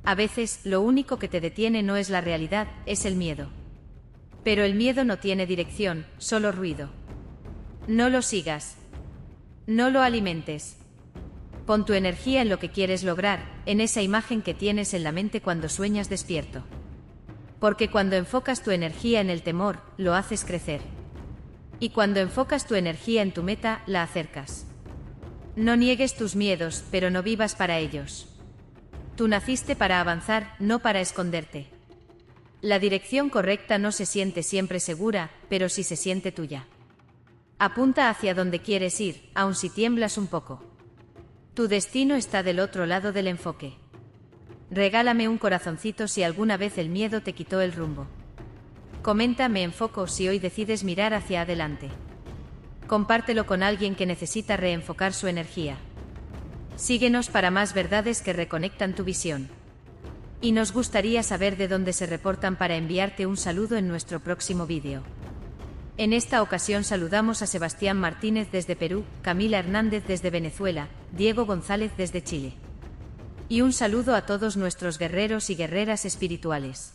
A veces, lo único que te detiene no es la realidad, es el miedo. Pero el miedo no tiene dirección, solo ruido. No lo sigas. No lo alimentes. Pon tu energía en lo que quieres lograr, en esa imagen que tienes en la mente cuando sueñas despierto. Porque cuando enfocas tu energía en el temor, lo haces crecer. Y cuando enfocas tu energía en tu meta, la acercas. No niegues tus miedos, pero no vivas para ellos. Tú naciste para avanzar, no para esconderte. La dirección correcta no se siente siempre segura, pero sí se siente tuya. Apunta hacia donde quieres ir, aun si tiemblas un poco. Tu destino está del otro lado del enfoque. Regálame un corazoncito si alguna vez el miedo te quitó el rumbo. Comenta "me enfoco" si hoy decides mirar hacia adelante. Compártelo con alguien que necesita reenfocar su energía. Síguenos para más verdades que reconectan tu visión. Y nos gustaría saber de dónde se reportan para enviarte un saludo en nuestro próximo vídeo. En esta ocasión saludamos a Sebastián Martínez desde Perú, Camila Hernández desde Venezuela, Diego González desde Chile. Y un saludo a todos nuestros guerreros y guerreras espirituales.